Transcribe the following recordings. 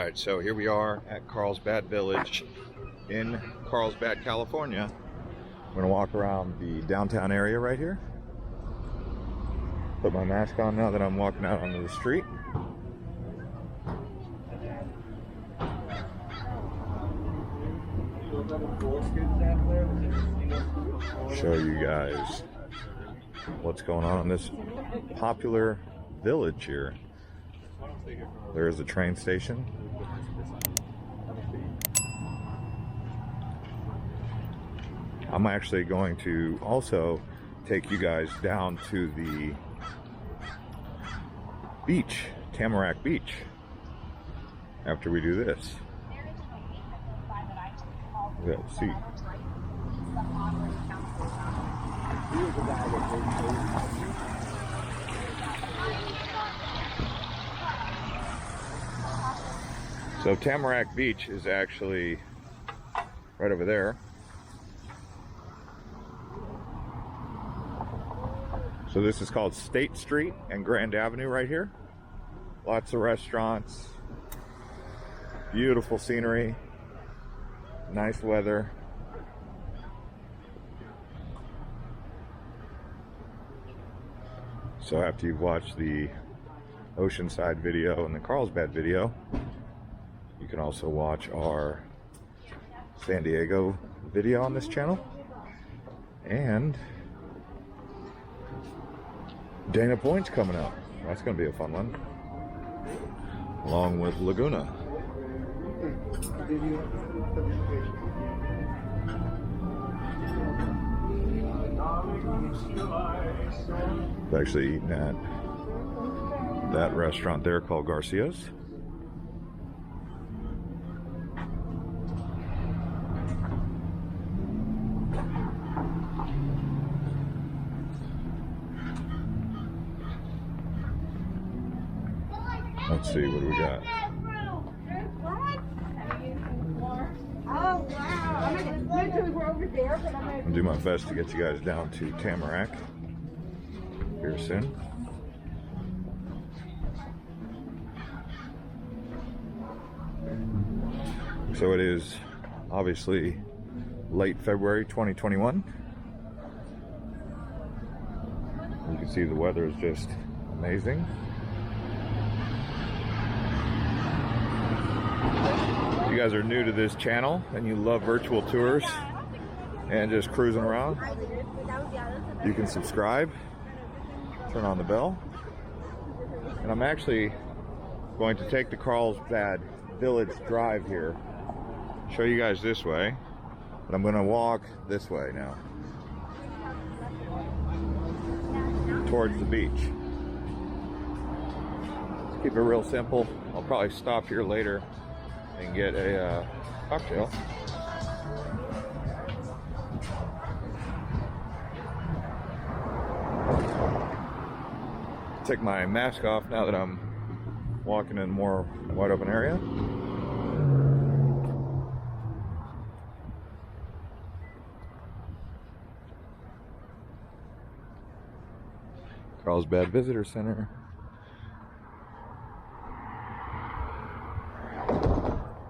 Alright, so here we are at Carlsbad Village in Carlsbad, California. I'm going to walk around the downtown area right here. Put my mask on now that I'm walking out onto the street. Show you guys what's going on in this popular village here. There's the train station. I'm actually going to also take you guys down to the beach, Tamarack Beach, after we do this. Let's see. So Tamarack Beach is actually right over there. So this is called State Street and Grand Avenue right here. Lots of restaurants, beautiful scenery, nice weather. So after you've watched the Oceanside video and the Carlsbad video, you can also watch our San Diego video on this channel. And Dana Point's coming up. That's going to be a fun one. Along with Laguna. I'm actually eating at that restaurant there called Garcia's. Let's see, what do we got? I'll do my best to get you guys down to Tamarack here soon. So it is obviously late February 2021. You can see the weather is just amazing. If you guys are new to this channel and you love virtual tours and just cruising around, you can subscribe, turn on the bell. And I'm actually going to take the Carlsbad Village Drive here, show you guys this way, but I'm going to walk this way now towards the beach. Let's keep it real simple. I'll probably stop here later and get a cocktail. Take my mask off now that I'm walking in a more wide open area. Carlsbad Visitor Center.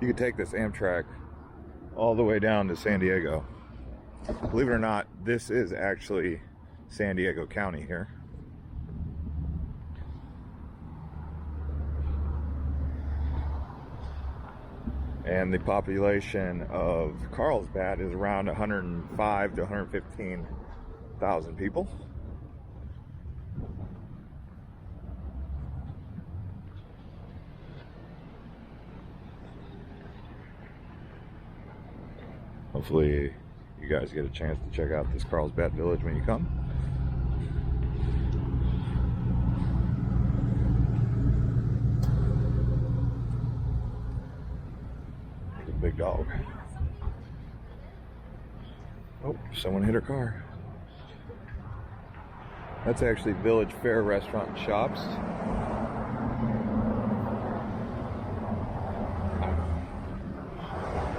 You could take this Amtrak all the way down to San Diego. Believe it or not, this is actually San Diego County here. And the population of Carlsbad is around 105 to 115,000 people. Hopefully you guys get a chance to check out this Carlsbad Village when you come. There's a big dog. Oh, someone hit her car. That's actually Village Fair Restaurant and Shops.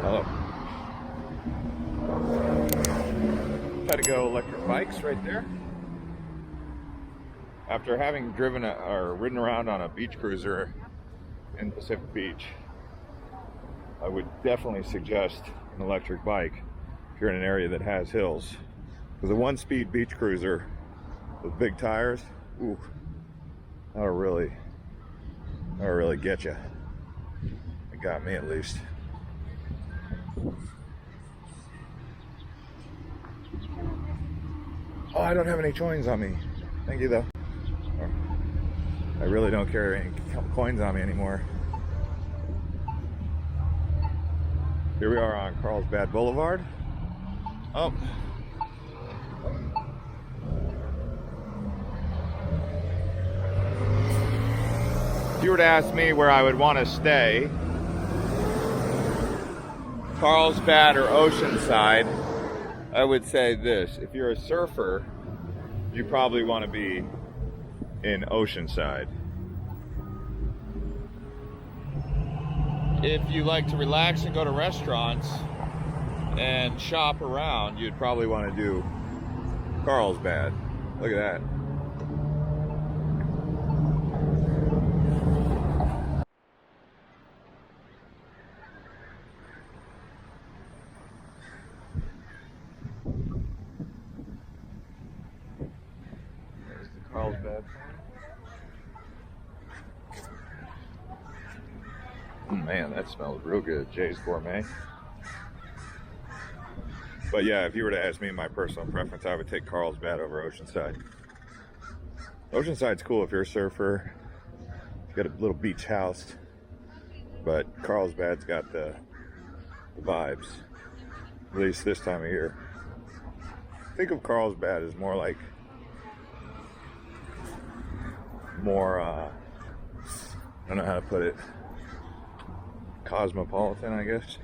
Hello. Try to go electric bikes right there. After having driven or ridden around on a beach cruiser in Pacific Beach, I would definitely suggest an electric bike if you're in an area that has hills. Because a one-speed beach cruiser with big tires, ooh, that'll really get you. It got me at least. Oh, I don't have any coins on me. Thank you though. I really don't carry any coins on me anymore. Here we are on Carlsbad Boulevard. Oh. If you were to ask me where I would want to stay, Carlsbad or Oceanside, I would say this. If you're a surfer, you probably want to be in Oceanside. If you like to relax and go to restaurants and shop around, you'd probably want to do Carlsbad. Look at that. There's the Carlsbad. Man, that smells real good. Jay's Gourmet. But yeah, if you were to ask me my personal preference, I would take Carlsbad over Oceanside. Oceanside's cool if you're a surfer. You got a little beach house. But Carlsbad's got the vibes. At least this time of year. Think of Carlsbad as more like I don't know how to put it, cosmopolitan, I guess.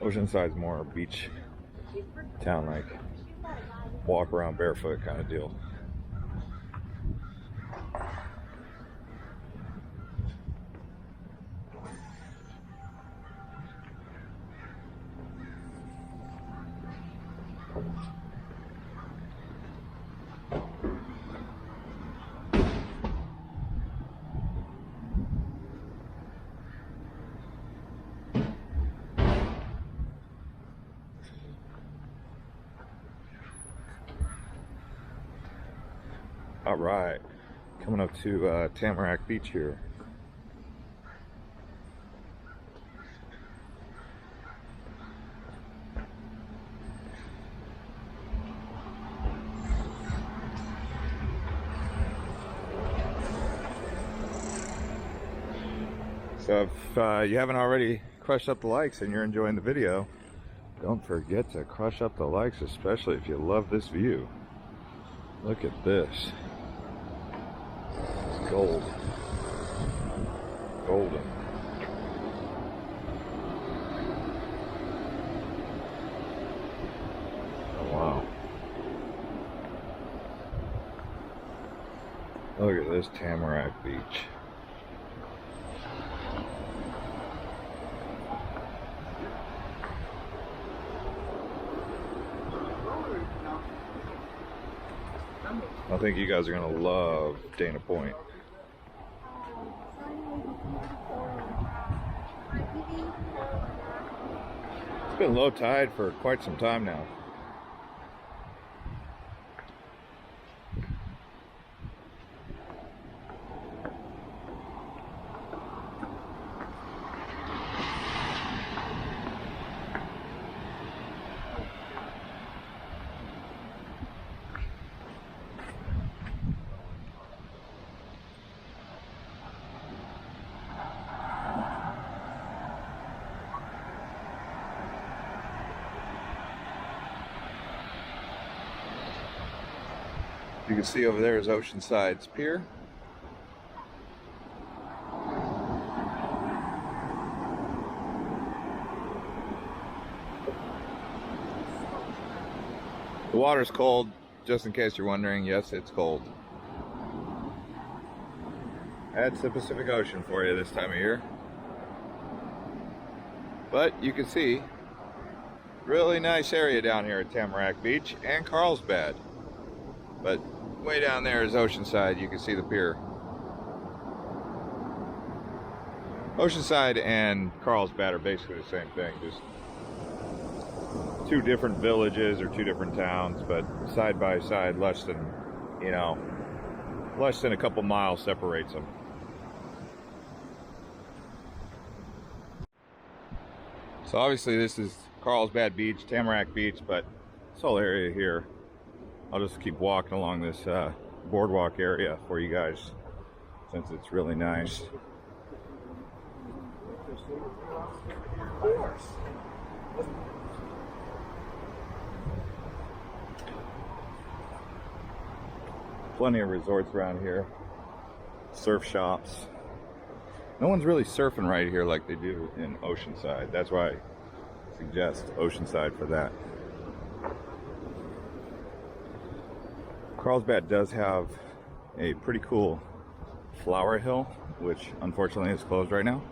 Oceanside's more a beach town, like walk around barefoot kind of deal. All right, coming up to Tamarack Beach here. So if you haven't already crushed up the likes and you're enjoying the video, don't forget to crush up the likes, especially if you love this view. Look at this. It's gold. Golden. Oh, wow. Look at this Tamarack Beach. I think you guys are going to love Dana Point. It's been low tide for quite some time now. You can see over there is Oceanside's pier. The water's cold, just in case you're wondering. Yes, it's cold. That's the Pacific Ocean for you this time of year. But you can see, really nice area down here at Tamarack Beach and Carlsbad. But way down there is Oceanside. You can see the pier. Oceanside and Carlsbad are basically the same thing, just two different villages or two different towns, but side by side, less than a couple miles separates them. So obviously this is Carlsbad Beach, Tamarack Beach, but this whole area here, I'll just keep walking along this boardwalk area for you guys, since it's really nice. Plenty of resorts around here, surf shops. No one's really surfing right here like they do in Oceanside. That's why I suggest Oceanside for that. Carlsbad does have a pretty cool flower hill, which unfortunately is closed right now.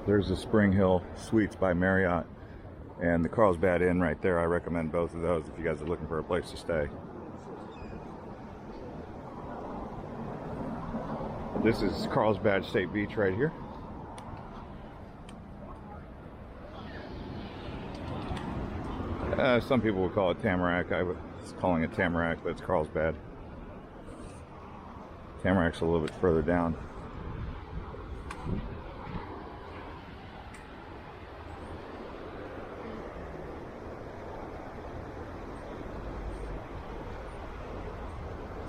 There's the Spring Hill Suites by Marriott and the Carlsbad Inn right there. I recommend both of those if you guys are looking for a place to stay. This is Carlsbad State Beach right here. Some people would call it Tamarack. I was calling it Tamarack, but it's Carlsbad. Tamarack's a little bit further down.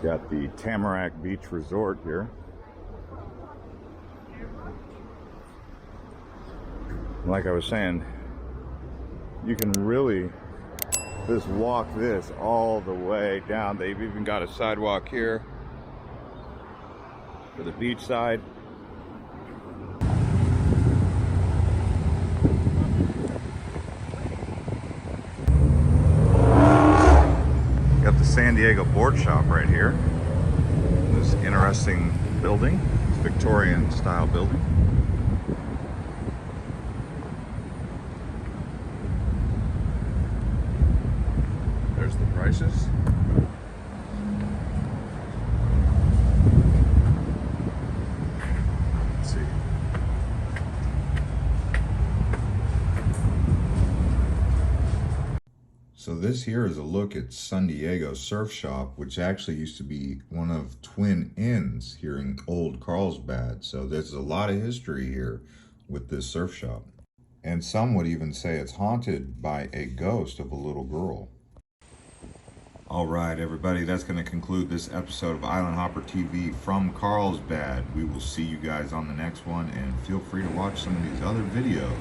Got the Tamarack Beach Resort here. Like I was saying, you can really just walk this all the way down. They've even got a sidewalk here for the beach side. Got the San Diego board shop right here. This interesting building, it's Victorian style building. There's the prices. Let's see. So this here is a look at San Diego Surf Shop, which actually used to be one of twin inns here in old Carlsbad. So there's a lot of history here with this surf shop. And some would even say it's haunted by a ghost of a little girl. All right, everybody, that's going to conclude this episode of Island Hopper TV from Carlsbad. We will see you guys on the next one, and feel free to watch some of these other videos.